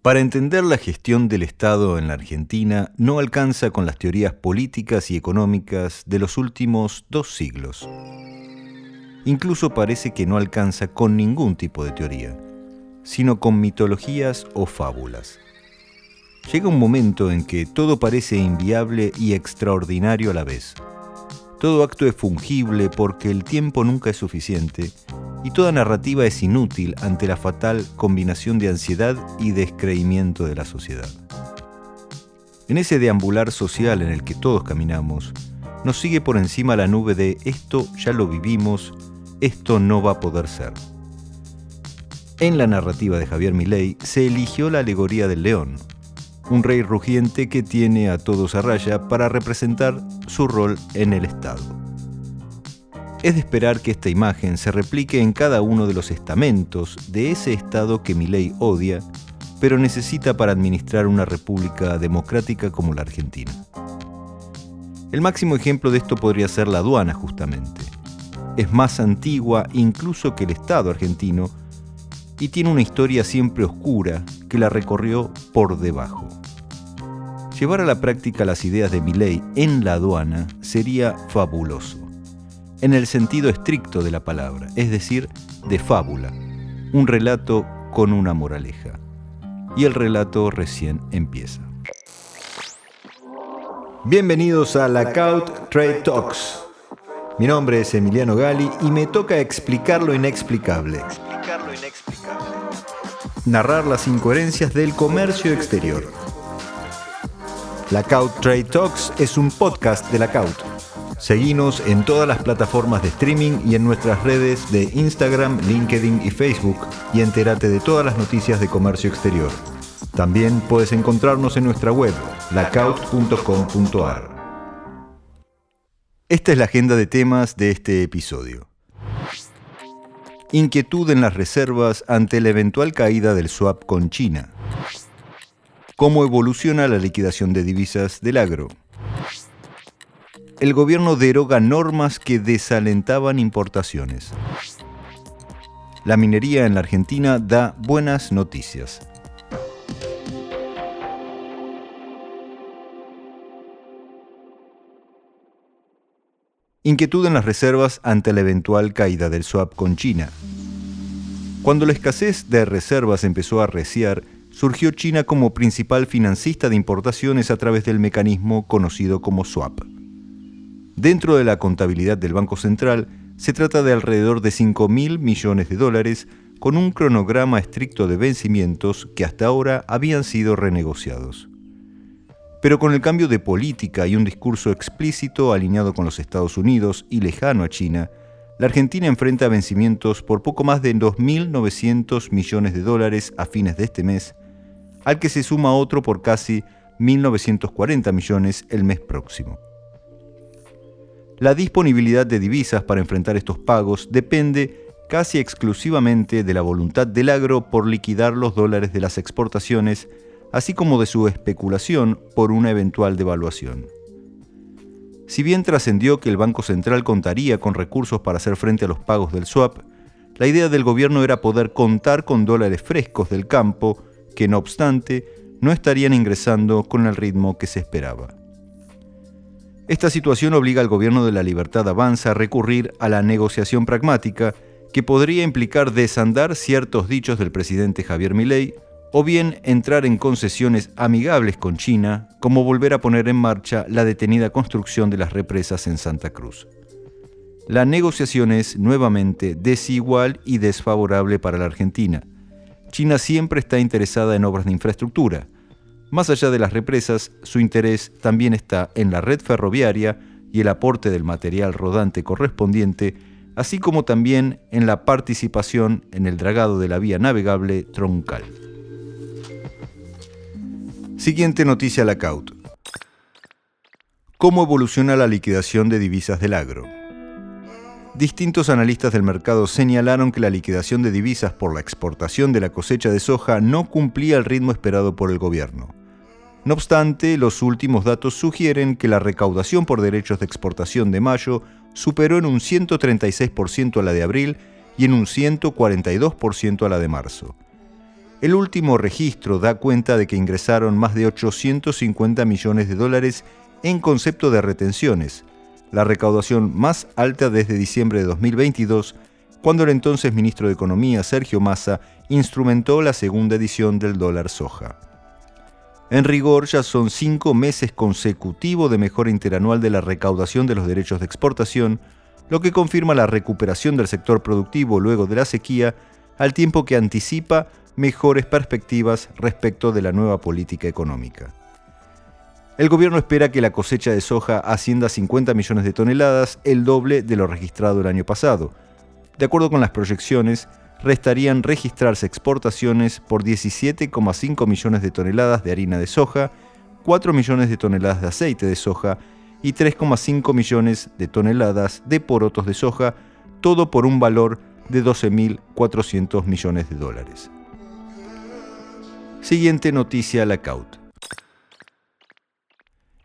Para entender la gestión del Estado en la Argentina, no alcanza con las teorías políticas y económicas de los últimos 2 siglos. Incluso parece que no alcanza con ningún tipo de teoría, sino con mitologías o fábulas. Llega un momento en que todo parece inviable y extraordinario a la vez. Todo acto es fungible porque el tiempo nunca es suficiente y toda narrativa es inútil ante la fatal combinación de ansiedad y descreimiento de la sociedad. En ese deambular social en el que todos caminamos, nos sigue por encima la nube de esto ya lo vivimos, esto no va a poder ser. En la narrativa de Javier Milei se eligió la alegoría del león, un rey rugiente que tiene a todos a raya para representar su rol en el Estado. Es de esperar que esta imagen se replique en cada uno de los estamentos de ese Estado que Milei odia, pero necesita para administrar una república democrática como la Argentina. El máximo ejemplo de esto podría ser la aduana, justamente. Es más antigua incluso que el Estado argentino y tiene una historia siempre oscura que la recorrió por debajo. Llevar a la práctica las ideas de Milei en la aduana sería fabuloso, en el sentido estricto de la palabra, es decir, de fábula, un relato con una moraleja. Y el relato recién empieza. Bienvenidos a Lockout Trade Talks. Mi nombre es Emiliano Gali y me toca explicar lo inexplicable. Narrar las incoherencias del comercio exterior. Lockout Trade Talks es un podcast de Lockout. Seguinos en todas las plataformas de streaming y en nuestras redes de Instagram, LinkedIn y Facebook y entérate de todas las noticias de comercio exterior. También puedes encontrarnos en nuestra web, lockout.com.ar. Esta es la agenda de temas de este episodio. Inquietud en las reservas ante la eventual caída del swap con China. ¿Cómo evoluciona la liquidación de divisas del agro? El gobierno deroga normas que desalentaban importaciones. La minería en la Argentina da buenas noticias. Inquietud en las reservas ante la eventual caída del swap con China. Cuando la escasez de reservas empezó a arreciar, surgió China como principal financista de importaciones a través del mecanismo conocido como swap. Dentro de la contabilidad del Banco Central, se trata de alrededor de $5.000 millones con un cronograma estricto de vencimientos que hasta ahora habían sido renegociados. Pero con el cambio de política y un discurso explícito alineado con los Estados Unidos y lejano a China, la Argentina enfrenta vencimientos por poco más de $2.900 millones a fines de este mes, al que se suma otro por casi 1.940 millones el mes próximo. La disponibilidad de divisas para enfrentar estos pagos depende casi exclusivamente de la voluntad del agro por liquidar los dólares de las exportaciones, así como de su especulación por una eventual devaluación. Si bien trascendió que el Banco Central contaría con recursos para hacer frente a los pagos del swap, la idea del gobierno era poder contar con dólares frescos del campo que, no obstante, no estarían ingresando con el ritmo que se esperaba. Esta situación obliga al gobierno de la Libertad Avanza a recurrir a la negociación pragmática, que podría implicar desandar ciertos dichos del presidente Javier Milei, o bien entrar en concesiones amigables con China, como volver a poner en marcha la detenida construcción de las represas en Santa Cruz. La negociación es nuevamente desigual y desfavorable para la Argentina. China siempre está interesada en obras de infraestructura. Más allá de las represas, su interés también está en la red ferroviaria y el aporte del material rodante correspondiente, así como también en la participación en el dragado de la vía navegable troncal. Siguiente noticia Lockout. ¿Cómo evoluciona la liquidación de divisas del agro? Distintos analistas del mercado señalaron que la liquidación de divisas por la exportación de la cosecha de soja no cumplía el ritmo esperado por el gobierno. No obstante, los últimos datos sugieren que la recaudación por derechos de exportación de mayo superó en un 136% a la de abril y en un 142% a la de marzo. El último registro da cuenta de que ingresaron más de 850 millones de dólares en concepto de retenciones, la recaudación más alta desde diciembre de 2022, cuando el entonces ministro de Economía, Sergio Massa, instrumentó la segunda edición del dólar soja. En rigor, ya son 5 meses consecutivos de mejora interanual de la recaudación de los derechos de exportación, lo que confirma la recuperación del sector productivo luego de la sequía, al tiempo que anticipa mejores perspectivas respecto de la nueva política económica. El gobierno espera que la cosecha de soja ascienda a 50 millones de toneladas, el doble de lo registrado el año pasado. De acuerdo con las proyecciones, restarían registrarse exportaciones por 17,5 millones de toneladas de harina de soja, 4 millones de toneladas de aceite de soja y 3,5 millones de toneladas de porotos de soja, todo por un valor de 12.400 millones de dólares. Siguiente noticia Lacaut.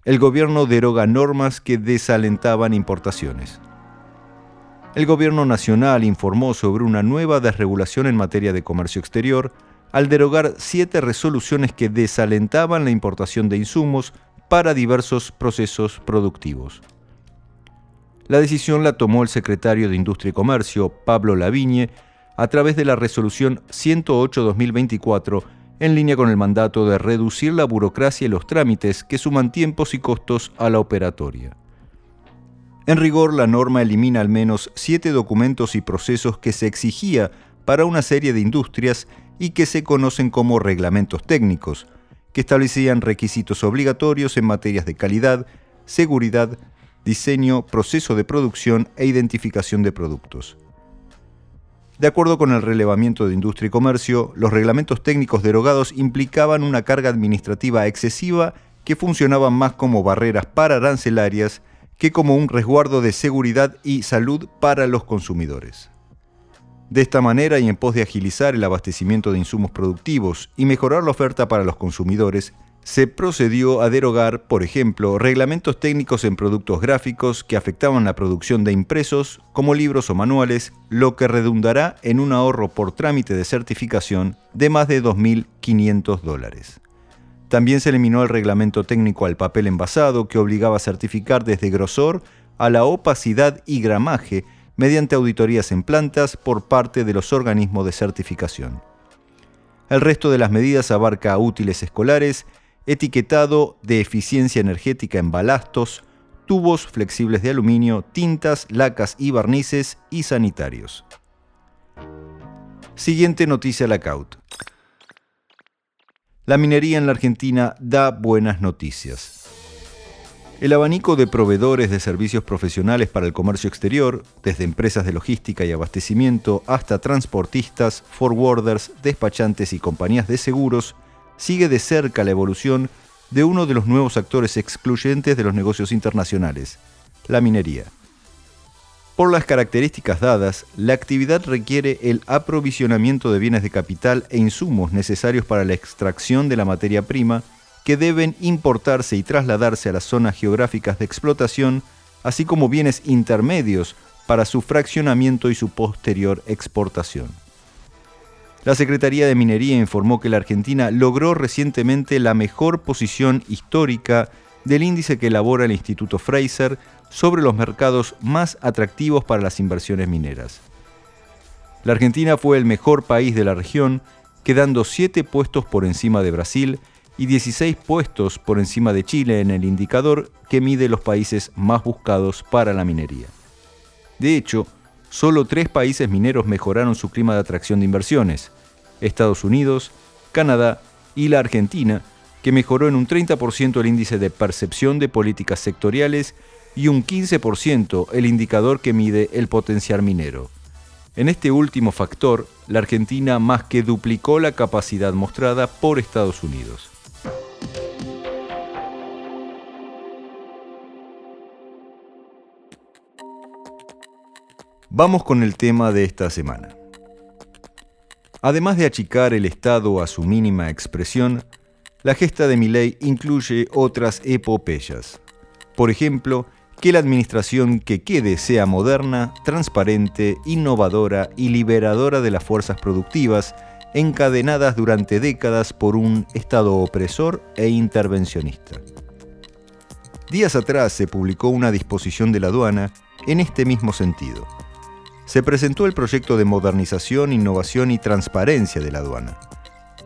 El gobierno deroga normas que desalentaban importaciones. El gobierno nacional informó sobre una nueva desregulación en materia de comercio exterior al derogar 7 resoluciones que desalentaban la importación de insumos para diversos procesos productivos. La decisión la tomó el secretario de Industria y Comercio, Pablo Lavigne, a través de la resolución 108-2024, en línea con el mandato de reducir la burocracia y los trámites que suman tiempos y costos a la operatoria. En rigor, la norma elimina al menos 7 documentos y procesos que se exigía para una serie de industrias y que se conocen como reglamentos técnicos, que establecían requisitos obligatorios en materias de calidad, seguridad, diseño, proceso de producción e identificación de productos. De acuerdo con el relevamiento de Industria y Comercio, los reglamentos técnicos derogados implicaban una carga administrativa excesiva que funcionaban más como barreras pararancelarias que como un resguardo de seguridad y salud para los consumidores. De esta manera, y en pos de agilizar el abastecimiento de insumos productivos y mejorar la oferta para los consumidores, se procedió a derogar, por ejemplo, reglamentos técnicos en productos gráficos que afectaban la producción de impresos, como libros o manuales, lo que redundará en un ahorro por trámite de certificación de más de $2.500. También se eliminó el reglamento técnico al papel envasado, que obligaba a certificar desde grosor a la opacidad y gramaje mediante auditorías en plantas por parte de los organismos de certificación. El resto de las medidas abarca útiles escolares, etiquetado de eficiencia energética en balastos, tubos flexibles de aluminio, tintas, lacas y barnices y sanitarios. Siguiente noticia Lacaut. La minería en la Argentina da buenas noticias. El abanico de proveedores de servicios profesionales para el comercio exterior, desde empresas de logística y abastecimiento hasta transportistas, forwarders, despachantes y compañías de seguros, sigue de cerca la evolución de uno de los nuevos actores excluyentes de los negocios internacionales, la minería. Por las características dadas, la actividad requiere el aprovisionamiento de bienes de capital e insumos necesarios para la extracción de la materia prima, que deben importarse y trasladarse a las zonas geográficas de explotación, así como bienes intermedios para su fraccionamiento y su posterior exportación. La Secretaría de Minería informó que la Argentina logró recientemente la mejor posición histórica del índice que elabora el Instituto Fraser sobre los mercados más atractivos para las inversiones mineras. La Argentina fue el mejor país de la región, quedando 7 puestos por encima de Brasil y 16 puestos por encima de Chile en el indicador que mide los países más buscados para la minería. De hecho, solo 3 países mineros mejoraron su clima de atracción de inversiones: Estados Unidos, Canadá y la Argentina, que mejoró en un 30% el índice de percepción de políticas sectoriales y un 15% el indicador que mide el potencial minero. En este último factor, la Argentina más que duplicó la capacidad mostrada por Estados Unidos. Vamos con el tema de esta semana. Además de achicar el Estado a su mínima expresión, la gesta de Milei incluye otras epopeyas. Por ejemplo, que la administración que quede sea moderna, transparente, innovadora y liberadora de las fuerzas productivas encadenadas durante décadas por un Estado opresor e intervencionista. Días atrás se publicó una disposición de la aduana en este mismo sentido. Se presentó el proyecto de modernización, innovación y transparencia de la aduana.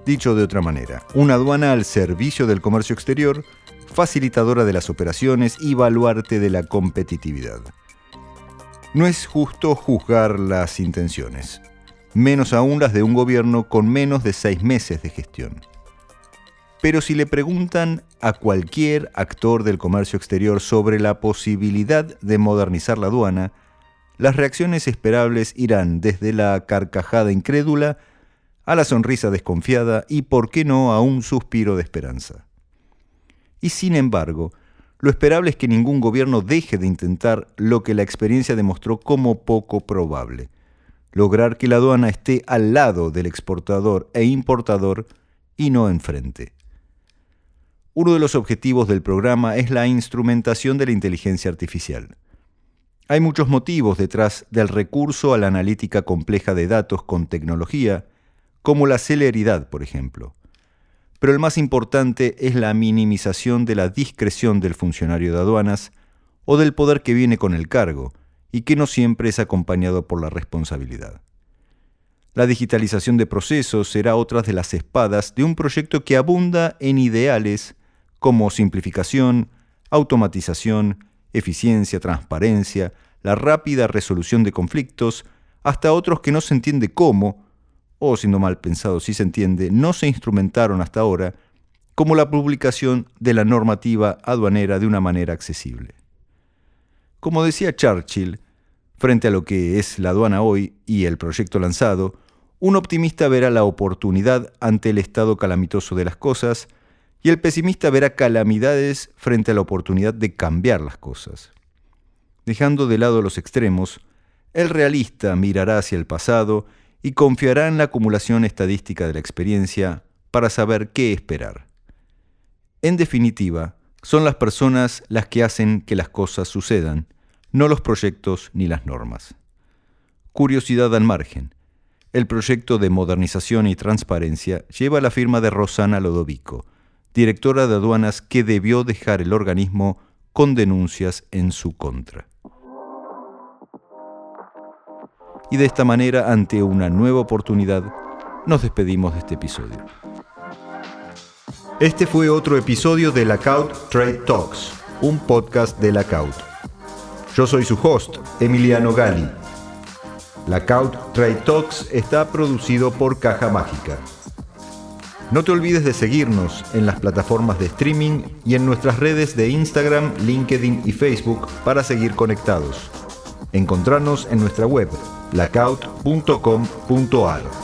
Dicho de otra manera, una aduana al servicio del comercio exterior, facilitadora de las operaciones y baluarte de la competitividad. No es justo juzgar las intenciones, menos aún las de un gobierno con menos de 6 meses de gestión. Pero si le preguntan a cualquier actor del comercio exterior sobre la posibilidad de modernizar la aduana, las reacciones esperables irán desde la carcajada incrédula a la sonrisa desconfiada y, por qué no, a un suspiro de esperanza. Y sin embargo, lo esperable es que ningún gobierno deje de intentar lo que la experiencia demostró como poco probable: lograr que la aduana esté al lado del exportador e importador y no enfrente. Uno de los objetivos del programa es la instrumentación de la inteligencia artificial. Hay muchos motivos detrás del recurso a la analítica compleja de datos con tecnología, como la celeridad, por ejemplo. Pero el más importante es la minimización de la discreción del funcionario de aduanas o del poder que viene con el cargo y que no siempre es acompañado por la responsabilidad. La digitalización de procesos será otra de las espadas de un proyecto que abunda en ideales como simplificación, automatización, eficiencia, transparencia, la rápida resolución de conflictos, hasta otros que no se entiende cómo, o siendo mal pensado si se entiende, no se instrumentaron hasta ahora, como la publicación de la normativa aduanera de una manera accesible. Como decía Churchill, frente a lo que es la aduana hoy y el proyecto lanzado, un optimista verá la oportunidad ante el estado calamitoso de las cosas y el pesimista verá calamidades frente a la oportunidad de cambiar las cosas. Dejando de lado los extremos, el realista mirará hacia el pasado y confiará en la acumulación estadística de la experiencia para saber qué esperar. En definitiva, son las personas las que hacen que las cosas sucedan, no los proyectos ni las normas. Curiosidad al margen. El proyecto de modernización y transparencia lleva la firma de Rosana Lodovico, directora de aduanas que debió dejar el organismo con denuncias en su contra. Y de esta manera, ante una nueva oportunidad, nos despedimos de este episodio. Este fue otro episodio de Lackout Trade Talks, un podcast de Lackout. Yo soy su host, Emiliano Gali. Lackout Trade Talks está producido por Caja Mágica. No te olvides de seguirnos en las plataformas de streaming y en nuestras redes de Instagram, LinkedIn y Facebook para seguir conectados. Encontrarnos en nuestra web, lackout.com.ar.